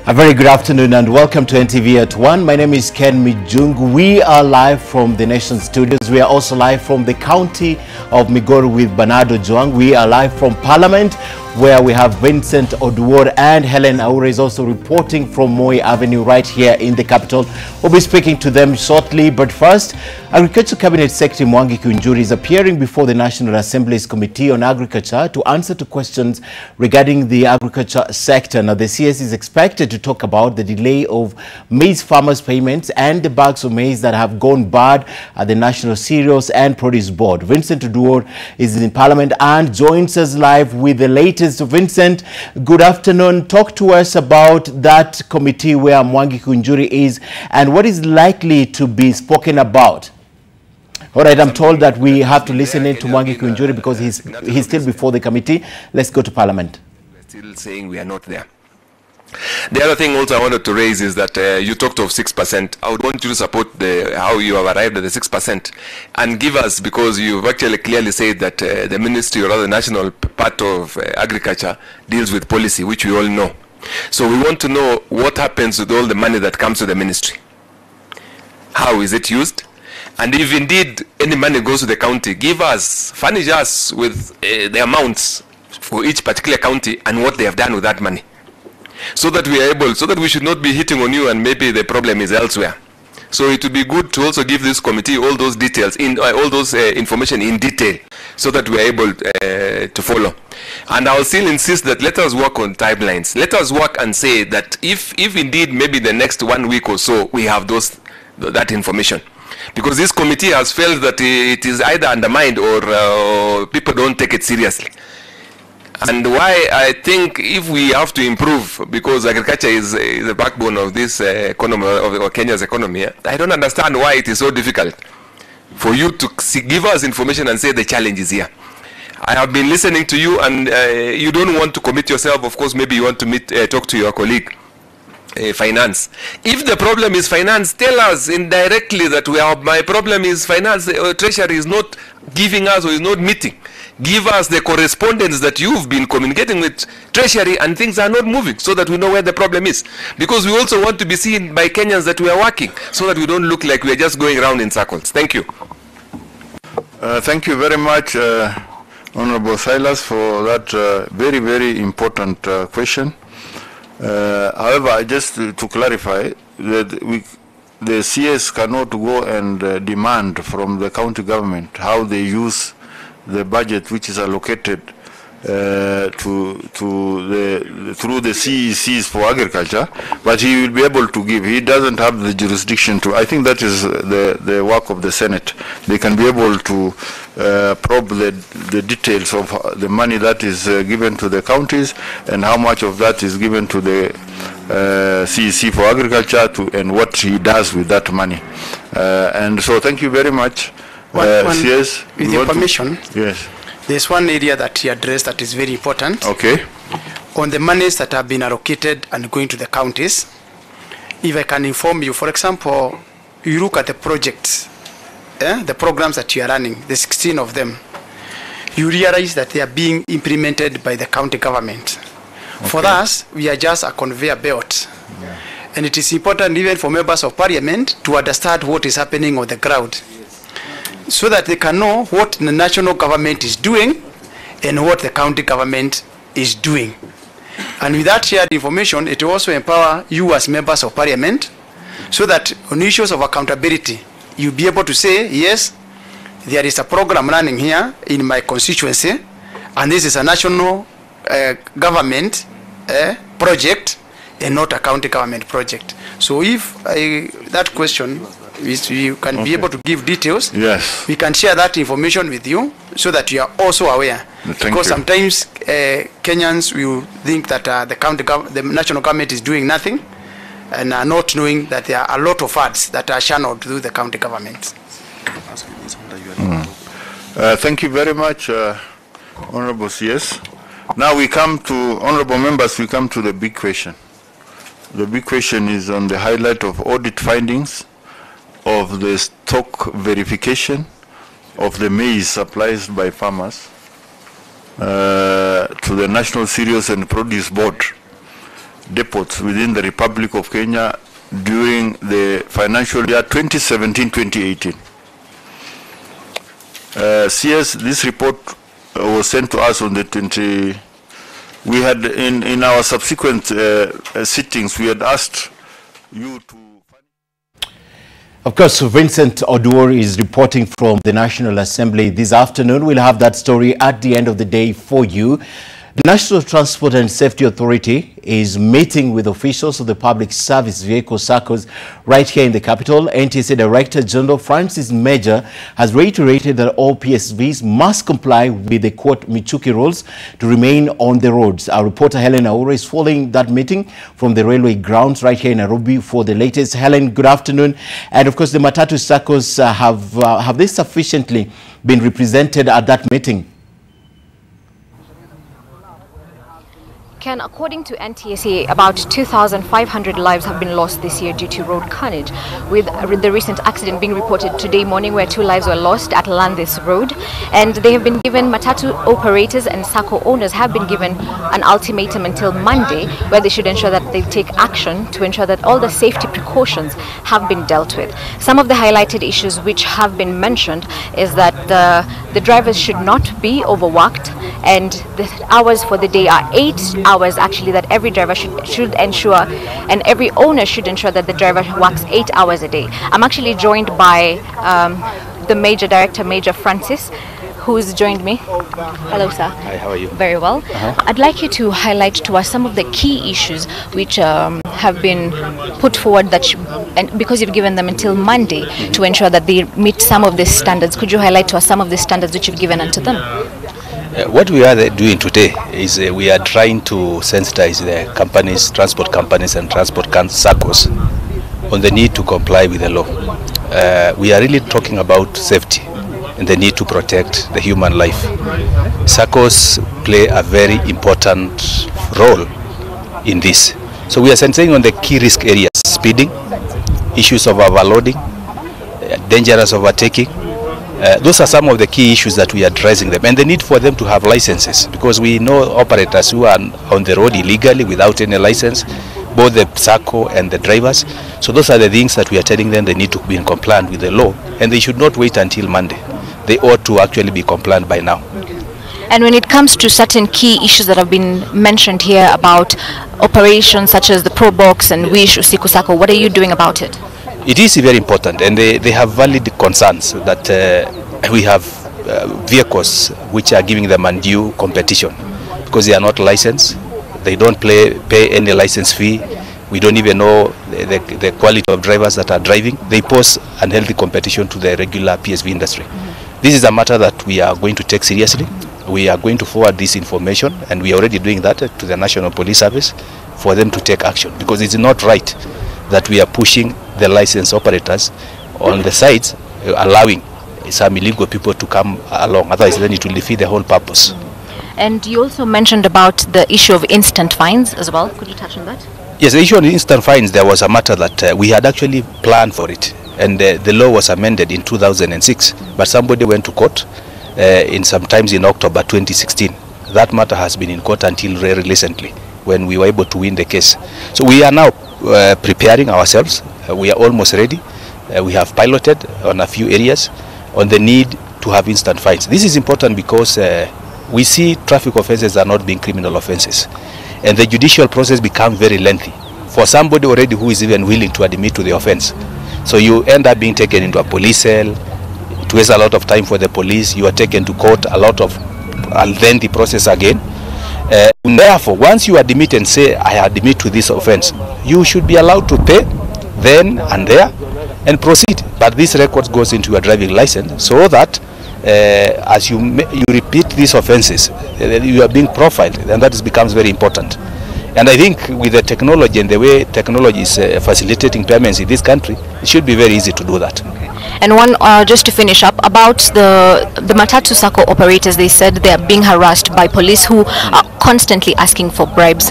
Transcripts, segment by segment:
A very good afternoon and welcome to NTV at One. My name is Ken Mijungu. We are live from the Nation Studios. We are also live from the county of Migori with Bernard Ojwang. We are live from Parliament, where we have Vincent Oduor, and Helen Aure is also reporting from Moi Avenue right here in the capital. We'll be speaking to them shortly, but first, Agriculture Cabinet Secretary Ken Mijungu is appearing before the National Assembly's Committee on Agriculture to answer to questions regarding the agriculture sector. Now, the CS is expected to talk about the delay of maize farmers' payments and the bags of maize that have gone bad at the National Cereals and Produce Board. Vincent Oduor is in Parliament and joins us live with the latest. Vincent, good afternoon. Talk to us about that committee where Ken Mijungu is and what is likely to be spoken about. All right, I'm told that we have to listen in to Ken Mijungu because he's still before the committee. Let's go to Parliament. We're still saying we are not there. The other thing also I wanted to raise is that you talked of 6%. I would want you to support how you have arrived at the 6% and give us, because you've actually clearly said that the ministry or other national part of agriculture deals with policy, which we all know. So we want to know what happens with all the money that comes to the ministry. How is it used? And if indeed any money goes to the county, furnish us with the amounts for each particular county and what they have done with that money. So that we should not be hitting on you and maybe the problem is elsewhere. So it would be good to also give this committee all those details, all those information in detail, so that we are able to follow. And I'll still insist that let us work on timelines. Let us work and say that if indeed maybe the next 1 week or so we have that information. Because this committee has felt that it is either undermined or people don't take it seriously. And why I think if we have to improve, because agriculture is the backbone of this economy, of Kenya's economy, I don't understand why it is so difficult for you to give us information and say the challenge is here. I have been listening to you and you don't want to commit yourself. Of course, maybe you want to talk to your colleague, finance. If the problem is finance, tell us indirectly that my problem is finance. Treasury is not giving us or is not meeting. Give us the correspondence that you've been communicating with Treasury and things are not moving, so that we know where the problem is. Because we also want to be seen by Kenyans that we are working, so that we don't look like we are just going around in circles. Thank you. Thank you very much, Honorable Silas, for that very, very important question. However, just to clarify, that the CS cannot go and demand from the county government how they use the budget which is allocated through the CECs for agriculture, but he will be able to give. He doesn't have the jurisdiction to. I think that is the work of the Senate. They can be able to probe the details of the money that is given to the counties and how much of that is given to the CEC for agriculture and what he does with that money. And so thank you very much. CS, with your permission, yes. There's one area that he addressed that is very important. Okay. On the monies that have been allocated and going to the counties, if I can inform you, for example, you look at the projects, the programs that you are running, the 16 of them, you realize that they are being implemented by the county government. Okay. For us, we are just a conveyor belt. Yeah. And it is important even for members of parliament to understand what is happening on the ground, so that they can know what the national government is doing and what the county government is doing. And with that shared information, it will also empower you as members of parliament, so that on issues of accountability, you'll be able to say, yes, there is a program running here in my constituency, and this is a national government project, and not a county government project. So if that question is, you can be able to give details, Yes. we can share that information with you so that you are also aware. Because sometimes Kenyans will think that the national government is doing nothing, and are not knowing that there are a lot of funds that are channeled through the county government. Thank you very much, Honorable CS. Now we come to, honorable members, we come to the big question. The big question is on the highlight of audit findings of the stock verification of the maize supplies by farmers to the National Cereals and Produce Board depots within the Republic of Kenya during the financial year 2017-2018. CS, this report was sent to us on the 20. We had in our subsequent sittings, we had asked you to. Of course, Vincent Oduor is reporting from the National Assembly this afternoon. We'll have that story at the end of the day for you. The National Transport and Safety Authority is meeting with officials of the Public Service Vehicle SACCOs right here in the capital. NTSA Director General Francis Major has reiterated that all PSVs must comply with the quote Michuki rules to remain on the roads. Our reporter Helen Aura is following that meeting from the railway grounds right here in Nairobi for the latest. Helen, good afternoon. And of course, the Matatu SACCOs have they sufficiently been represented at that meeting? Ken, according to NTSA, about 2,500 lives have been lost this year due to road carnage, with the recent accident being reported today morning where 2 lives were lost at Landis Road. And they have been given, Matatu operators and SACCO owners have been given an ultimatum until Monday where they should ensure that they take action to ensure that all the safety precautions have been dealt with. Some of the highlighted issues which have been mentioned is that the drivers should not be overworked, and the hours for the day are 8 hours actually, that every driver should ensure, and every owner should ensure that the driver works 8 hours a day. I'm actually joined by the Major Director, Major Francis, who's joined me. Hello, sir. Hi, how are you? Very well. I'd like you to highlight to us some of the key issues which have been put forward and because you've given them until Monday to ensure that they meet some of these standards. Could you highlight to us some of the standards which you've given unto them? What we are doing today is we are trying to sensitize the companies, transport companies and transport SACCOs on the need to comply with the law. We are really talking about safety and the need to protect the human life. SACCOs play a very important role in this. So we are sensitizing on the key risk areas: speeding, issues of overloading, dangerous overtaking. Those are some of the key issues that we are addressing them, and the need for them to have licenses, because we know operators who are on the road illegally without any license, both the SACCO and the drivers. So those are the things that we are telling them. They need to be in compliance with the law, and they should not wait until Monday. They ought to actually be compliant by now. And when it comes to certain key issues that have been mentioned here about operations such as the Pro Box and Wish Usiku SACCO, what are you doing about it? It is very important, and they have valid concerns that we have vehicles which are giving them undue competition because they are not licensed. They don't pay any license fee. We don't even know the quality of drivers that are driving. They pose unhealthy competition to the regular PSV industry. This is a matter that we are going to take seriously. We are going to forward this information, and we are already doing that to the National Police Service for them to take action, because it's not right that we are pushing the licensed operators on the sides, allowing some illegal people to come along. Otherwise, then it will defeat the whole purpose. And you also mentioned about the issue of instant fines as well. Could you touch on that? Yes, the issue of instant fines, there was a matter that we had actually planned for it, and the law was amended in 2006, but somebody went to court sometimes in October 2016. That matter has been in court until very recently, when we were able to win the case. So we are now preparing ourselves. We are almost ready. We have piloted on a few areas on the need to have instant fines. This is important because we see traffic offenses are not being criminal offenses, and the judicial process becomes very lengthy for somebody already who is even willing to admit to the offense. So you end up being taken into a police cell. It wastes a lot of time for the police. You are taken to court, a lot of a lengthy process again. Therefore, once you admit and say, I admit to this offense, you should be allowed to pay then and there and proceed. But this record goes into your driving license so that as you repeat these offenses, you are being profiled, and that becomes very important. And I think with the technology and the way technology is facilitating payments in this country, it should be very easy to do that. Okay. And one, just to finish up, about the Matatu Sacco operators, they said they are being harassed by police who are constantly asking for bribes.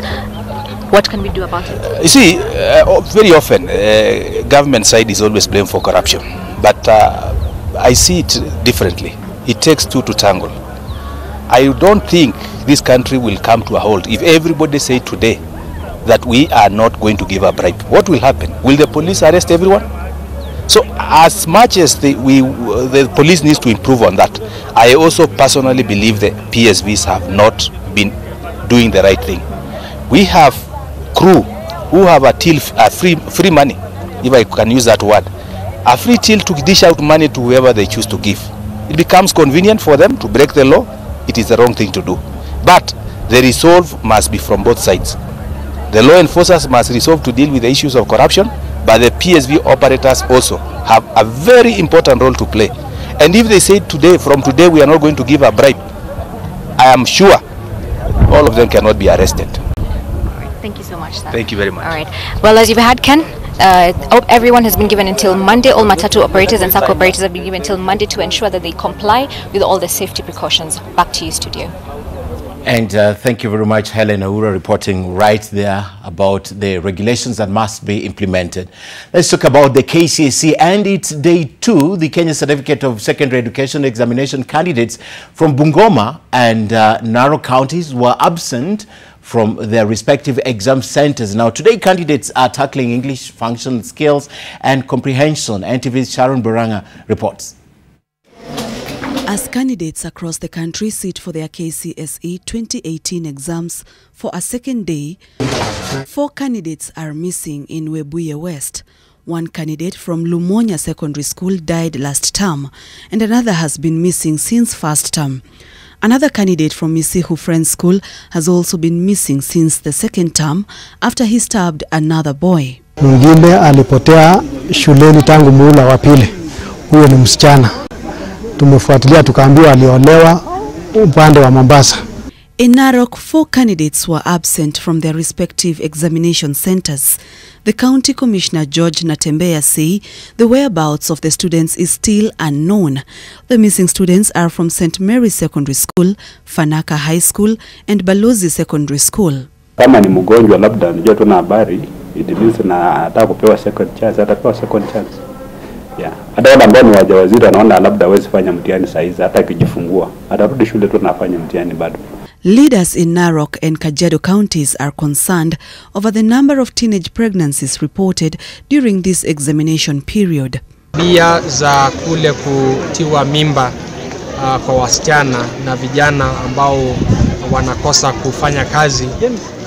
What can we do about it? You see, very often, government side is always blamed for corruption. But I see it differently. It takes two to tangle. I don't think this country will come to a halt if everybody say today that we are not going to give a bribe. What will happen? Will the police arrest everyone? So as much as the police needs to improve on that, I also personally believe the PSVs have not been doing the right thing. We have crew who have a till, free money, if I can use that word, a free till to dish out money to whoever they choose to give. It becomes convenient for them to break the law. It is the wrong thing to do. But the resolve must be from both sides. The law enforcers must resolve to deal with the issues of corruption, but the PSV operators also have a very important role to play. And if they say today, from today, we are not going to give a bribe, I am sure all of them cannot be arrested. Thank you so much, sir. Thank you very much. All right. Well, as you've had, Ken, everyone has been given until Monday. All Matatu operators and Sacco operators have been given until Monday to ensure that they comply with all the safety precautions. Back to you, studio. And thank you very much, Helen Aura, reporting right there about the regulations that must be implemented. Let's talk about the KCSE and its day 2. The Kenya Certificate of Secondary Education examination candidates from Bungoma and Narok counties were absent from their respective exam centers. Now, today candidates are tackling English, functional skills and comprehension. NTV's Sharon Baranga reports. As candidates across the country sit for their KCSE 2018 exams for a second day, 4 candidates are missing in Webuye West. One candidate from Lumonya Secondary School died last term, and another has been missing since first term. Another candidate from Misihu Friends School has also been missing since the second term after he stabbed another boy. Mwingine alipotea shuleni tangu muhula wa pili. Huyo ni msichana. Tumefuatilia tukaambiwa aliolewa upande wa Mombasa. In Narok, 4 candidates were absent from their respective examination centers. The County Commissioner George Natembeya say the whereabouts of the students is still unknown. The missing students are from St. Mary's Secondary School, Fanaka High School and Balozi Secondary School. Kama ni mgonjwa labda nijua tuna habari, it means na ataka kupewa second chance, atapewa second chance. Yeah. Hata wale ambao ni wajawazito anaona labda hawezi fanya mtihani saizi, hata akijifungua atarudi shule tu nafanya mtihani bado. Leaders in Narok and Kajiado counties are concerned over the number of teenage pregnancies reported during this examination period. Bia za kule kutiwa mimba kwa wasichana na vijana ambao wanakosa kufanya kazi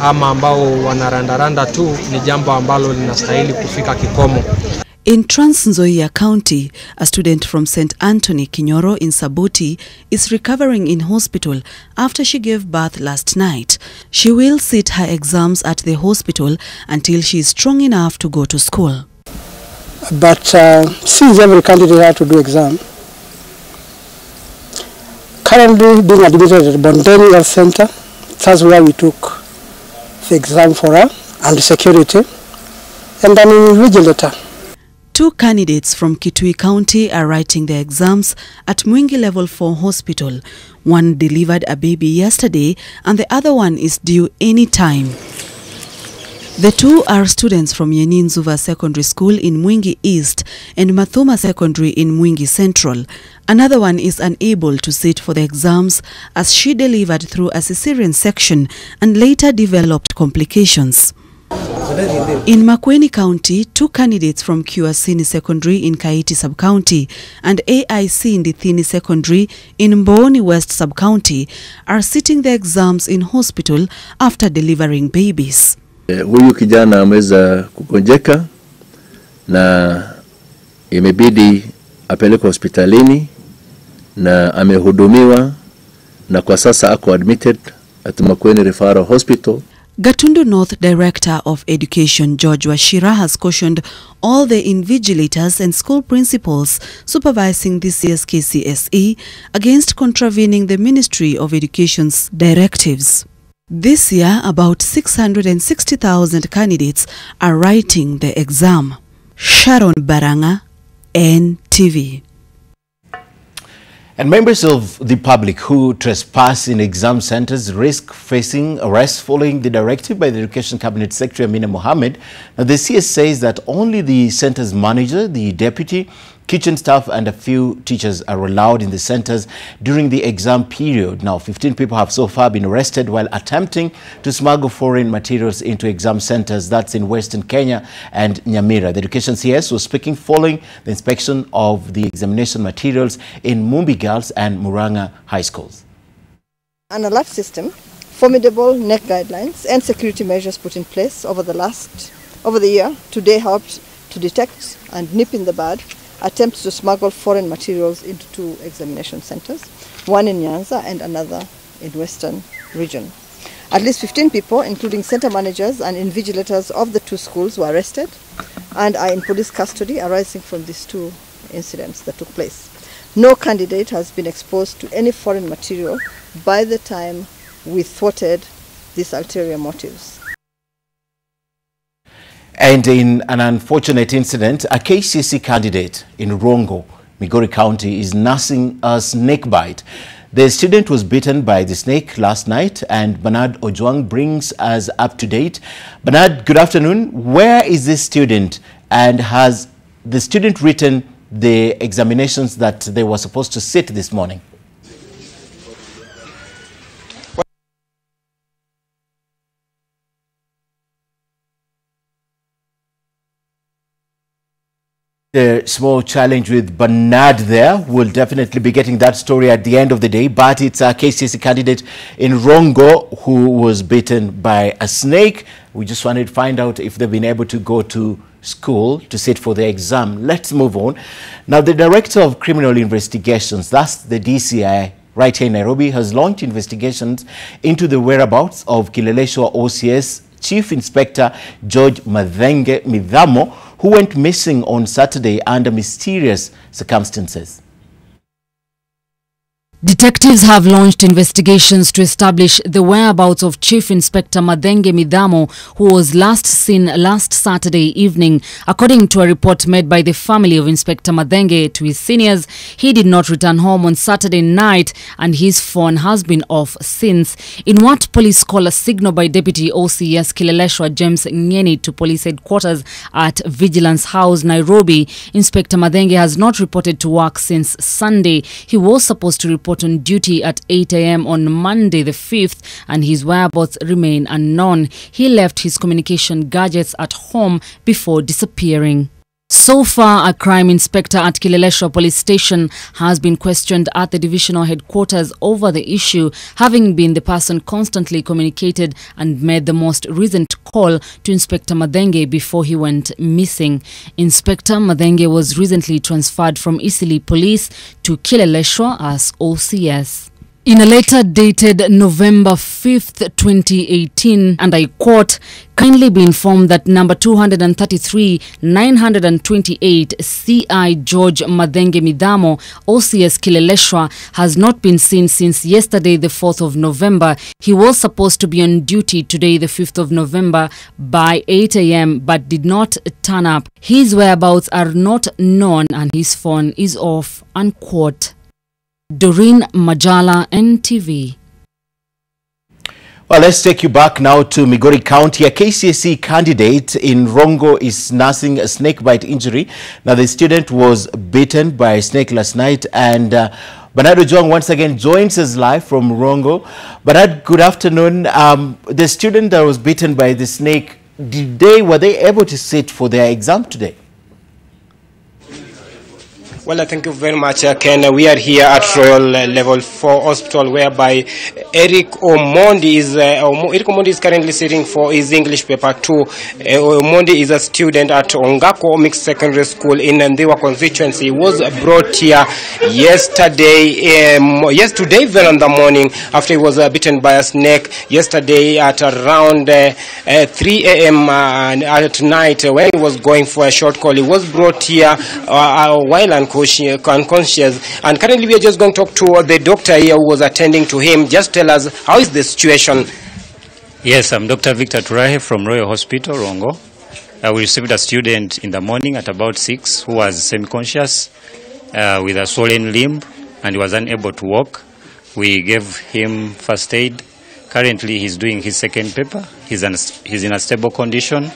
ama ambao wanarandaranda tu ni jambo ambalo linastahili kufika kikomo. In Trans Nzoia County, a student from St. Anthony Kinyoro in Saboti is recovering in hospital after she gave birth last night. She will sit her exams at the hospital until she is strong enough to go to school. But since every candidate had to do exam, currently being admitted at Bondeni Health Center, that's where we took the exam for her and security and an invigilator. 2 candidates from Kitui County are writing their exams at Mwingi Level 4 Hospital. One delivered a baby yesterday and the other one is due any time. The 2 are students from Yeninzuva Secondary School in Mwingi East and Mathuma Secondary in Mwingi Central. Another one is unable to sit for the exams as she delivered through a cesarean section and later developed complications. In Makueni County, 2 candidates from Kiwasini Secondary in Kaiti Sub-County and AIC Ndithini Secondary in Mboni West Sub-County are sitting their exams in hospital after delivering babies. Huyu kijana ameweza kugonjeka na imebidi apelekwe hospitalini na amehudumiwa na kwa sasa ako admitted at Makueni Referral Hospital. Gatundu North Director of Education George Washira has cautioned all the invigilators and school principals supervising this year's KCSE against contravening the Ministry of Education's directives. This year, about 660,000 candidates are writing the exam. Sharon Baranga, NTV. And members of the public who trespass in exam centers risk facing arrest following the directive by the Education Cabinet Secretary Amina Mohammed. Now, the CS says that only the center's manager, the deputy, kitchen staff and a few teachers are allowed in the centers during the exam period. Now, 15 people have so far been arrested while attempting to smuggle foreign materials into exam centers. That's in Western Kenya and Nyamira. The Education CS was speaking following the inspection of the examination materials in Mumbi Girls and Muranga High Schools. An alert system, formidable NEC guidelines and security measures put in place over the year today helped to detect and nip in the bud attempts to smuggle foreign materials into two examination centers, one in Nyanza and another in Western region. At least 15 people, including center managers and invigilators of the two schools, were arrested and are in police custody arising from these two incidents that took place. No candidate has been exposed to any foreign material by the time we thwarted these ulterior motives. And in an unfortunate incident, a KCSE candidate in Rongo, Migori County, is nursing a snake bite. The student was bitten by the snake last night, and Bernard Ojwang brings us up to date. Bernard, good afternoon. Where is this student, and has the student written the examinations that they were supposed to sit this morning? The small challenge with Bernard there. We'll definitely be getting that story at the end of the day, but it's a KCSE candidate in Rongo who was bitten by a snake. We just wanted to find out if they've been able to go to school to sit for the exam. Let's move on. Now, the Director of Criminal Investigations, that's the DCI, right here in Nairobi, has launched investigations into the whereabouts of Kileleshwa OCS Chief Inspector George Madenge Midhamo, who went missing on Saturday under mysterious circumstances. Detectives have launched investigations to establish the whereabouts of Chief Inspector Madenge Midhamo, who was last seen last Saturday evening. According to a report made by the family of Inspector Madenge to his seniors, he did not return home on Saturday night and his phone has been off since. In what police call a signal by Deputy OCS Kileleshwa James Ngeni to police headquarters at Vigilance House, Nairobi, Inspector Madenge has not reported to work since Sunday. He was supposed to report on duty at 8 a.m. on Monday the 5th and his whereabouts remain unknown. He left his communication gadgets at home before disappearing. So far, a crime inspector at Kileleshwa Police Station has been questioned at the divisional headquarters over the issue, having been the person constantly communicated and made the most recent call to Inspector Madenge before he went missing. Inspector Madenge was recently transferred from Isili Police to Kileleshwa as OCS. In a letter dated November 5th, 2018, and I quote, kindly be informed that number 233, 928 CI George Madenge Midhamo, OCS Kileleshwa, has not been seen since yesterday, the 4th of November. He was supposed to be on duty today, the 5th of November, by 8 a.m., but did not turn up. His whereabouts are not known and his phone is off, unquote. Doreen Majala, NTV. Well, let's take you back now to Migori County. A KCSE candidate in Rongo is nursing a snake bite injury. Now, the student was bitten by a snake last night, and Bernard Ojwang once again joins us live from Rongo. Bernard, good afternoon. The student that was bitten by the snake, were they able to sit for their exam today? Well, thank you very much, Ken. We are here at Royal Level 4 Hospital, whereby Eric Omondi is currently sitting for his English paper 2. Omondi is a student at Ongako Mixed Secondary School in Ndiwa constituency. He was brought here yesterday, very in the morning, after he was bitten by a snake. Yesterday at around 3 a.m. At night, when he was going for a short call, he was brought here while unconscious, and currently we are just going to talk to the doctor here who was attending to him. Just tell us, how is the situation? Yes, I'm Dr. Victor Turahe from Royal Hospital, Rongo. We received a student in the morning at about 6 who was semi-conscious with a swollen limb and was unable to walk. We gave him first aid. Currently he's doing his second paper. He's in a stable condition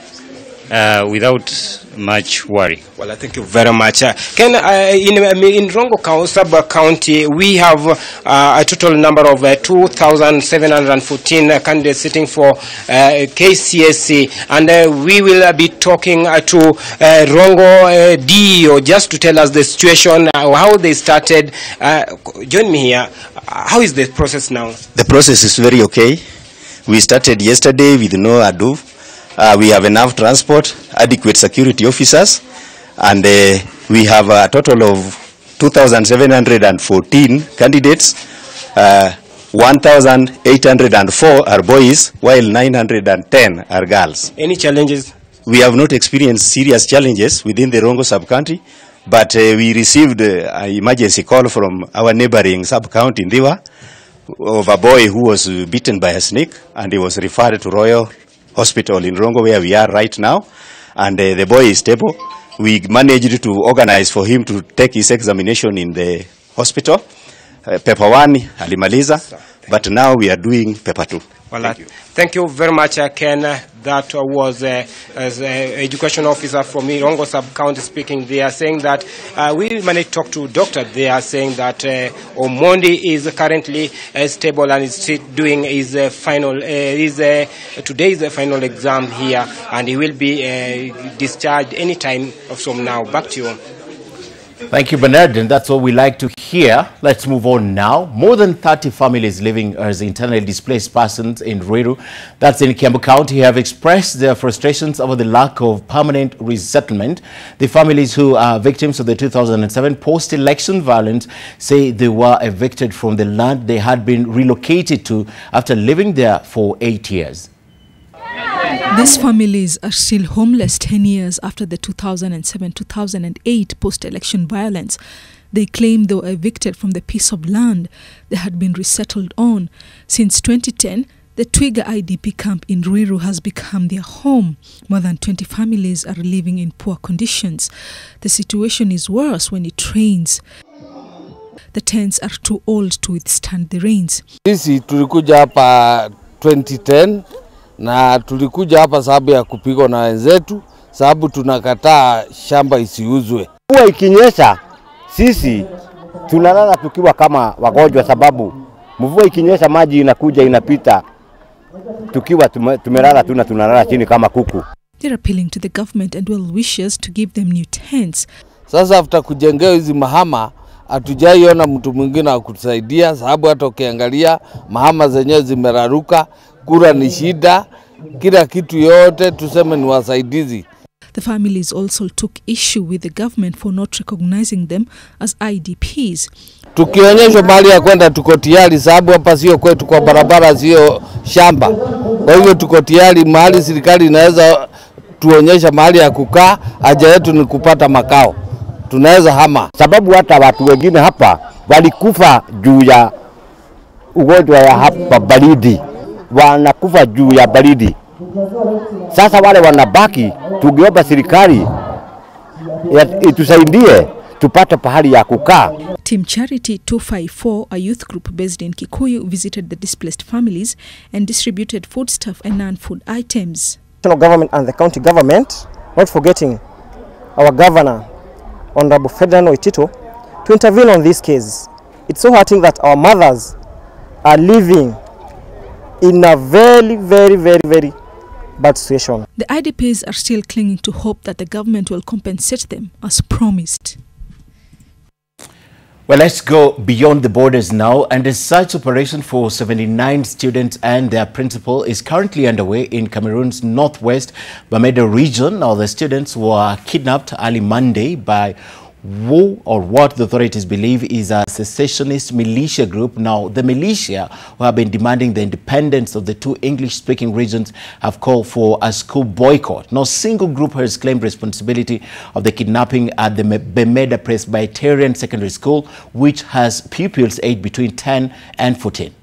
without much worry. Well, thank you very much. Ken, in Rongo sub-county, we have a total number of 2,714 candidates sitting for KCSE, and we will be talking to Rongo DEO just to tell us the situation, how they started. Join me here. How is the process now? The process is very okay. We started yesterday with no ado. We have enough transport, adequate security officers, and we have a total of 2,714 candidates. 1,804 are boys, while 910 are girls. Any challenges? We have not experienced serious challenges within the Rongo sub-county, but we received an emergency call from our neighboring sub-county in Ndiwa of a boy who was bitten by a snake, and he was referred to Royal Hospital in Rongo, where we are right now, and the boy is stable. We managed to organize for him to take his examination in the hospital. Paper 1 alimaliza, but now we are doing paper 2. Well, thank you very much, Ken. That was as education officer from Rongo sub-county speaking. They are saying that we managed to talk to doctor. They are saying that Omondi is currently stable and is doing his final. Today is the final exam here, and he will be discharged anytime from now. Back to you. Thank you, Bernard, and that's what we like to hear. Let's move on now. More than 30 families living as internally displaced persons in Ruiru, that's in Kiambu County, have expressed their frustrations over the lack of permanent resettlement. The families who are victims of the 2007 post-election violence say they were evicted from the land they had been relocated to after living there for 8 years. These families are still homeless 10 years after the 2007-2008 post-election violence. They claim they were evicted from the piece of land they had been resettled on. Since 2010, the Twiga IDP camp in Ruiru has become their home. More than 20 families are living in poor conditions. The situation is worse when it rains. The tents are too old to withstand the rains. Sisi tulikuja hapa 2010 na tulikuja hapa sababu ya kupigwa na wenzetu, sababu tunakataa shamba isiuzwe. Mvua ikinyesha sisi tunalala tukiwa kama wagonjwa, sababu mvua ikinyesha maji inakuja inapita, tukiwa tumelala tunalala chini kama kuku. They're appealing to the government and well wishers to give them new tents. Sasa after kujengea hizi mahama hatujaiona mtu mwingine wa kutusaidia, sababu hata ukiangalia mahama zenyewe zimeraruka, kura ni shida, kila kitu yote tuseme ni wasaidizi. The families also took issue with the government for not recognizing them as IDPs. Tukionyeshwa mahali ya kwenda tuko tayari, sababu hapa sio kwetu, kwa barabara sio shamba. Kwa hivyo tuko tayari, mahali serikali inaweza tuonyesha mahali ya kukaa, haja yetu ni kupata makao. Tunaweza hama. Sababu hata watu wengine hapa walikufa juu ya ugonjwa ya hapa baridi. Wanakufa juu ya baridi. Sasa wale wanabaki, tungeomba serikali itusaidie tupate pahali ya kukaa. Team Charity 254, a youth group based in Kikuyu, visited the displaced families and distributed foodstuff and non-food items. The national government and the county government, not forgetting our governor, Honorable Ferdinand Oitito, to intervene on this case. It's so hurting that our mothers are living in a very bad situation. The IDPs are still clinging to hope that the government will compensate them as promised. Well, let's go beyond the borders now. And a search operation for 79 students and their principal is currently underway in Cameroon's northwest Bamenda region. Now, the students were kidnapped early Monday by what the authorities believe is a secessionist militia group. Now, the militia, who have been demanding the independence of the two English-speaking regions, have called for a school boycott. No single group has claimed responsibility of the kidnapping at the Bamenda Presbyterian Secondary School, which has pupils aged between 10 and 14.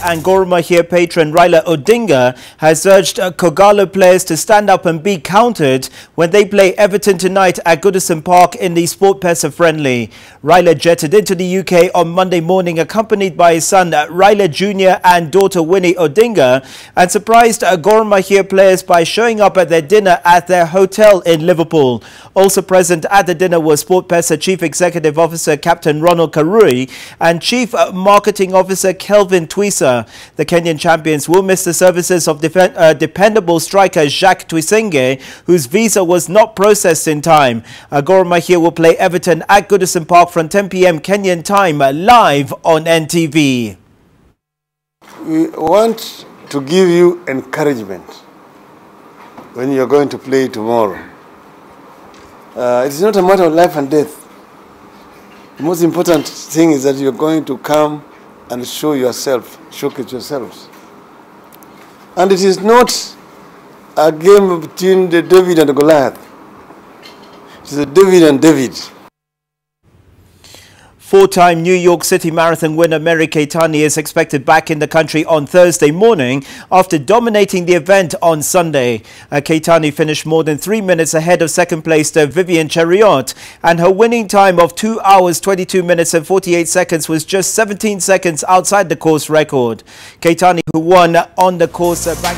And Gor Mahia patron Raila Odinga has urged Kogalo players to stand up and be counted when they play Everton tonight at Goodison Park in the Sport Pesa friendly. Raila jetted into the UK on Monday morning accompanied by his son Raila Jr. and daughter Winnie Odinga, and surprised Gor Mahia players by showing up at their dinner at their hotel in Liverpool. Also present at the dinner was Sport Pesa Chief Executive Officer Captain Ronald Karuri and Chief Marketing Officer Kelvin Twisa. The Kenyan champions will miss the services of dependable striker Jacques Twisenge, whose visa was not processed in time. Gor Mahia will play Everton at Goodison Park from 10 p.m. Kenyan time, live on NTV. We want to give you encouragement when you're going to play tomorrow. It's not a matter of life and death. The most important thing is that you're going to come and show yourself, showcase yourselves. And it is not a game between the David and the Goliath. It is a David and David. Four-time New York City Marathon winner Mary Keitany is expected back in the country on Thursday morning after dominating the event on Sunday. Keitany finished more than 3 minutes ahead of second-placed Vivian Chariot, and her winning time of 2 hours, 22 minutes and 48 seconds was just 17 seconds outside the course record. Keitany, who won on the course back...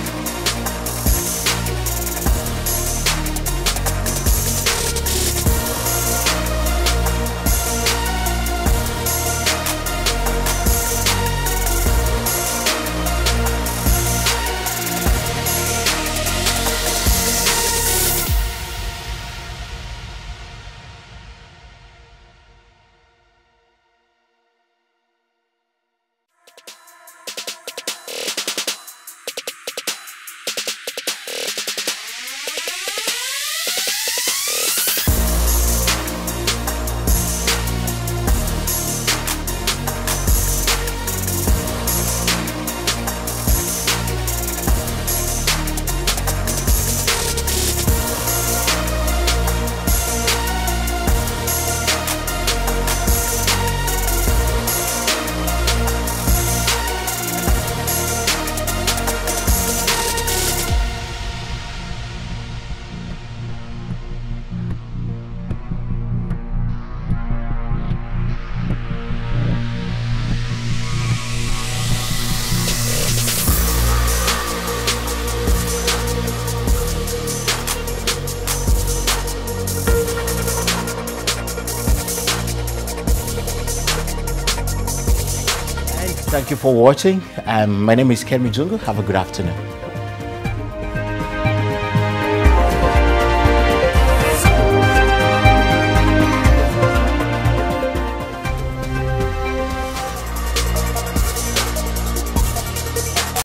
Thank you for watching. My name is Ken Mijungu. Have a good afternoon.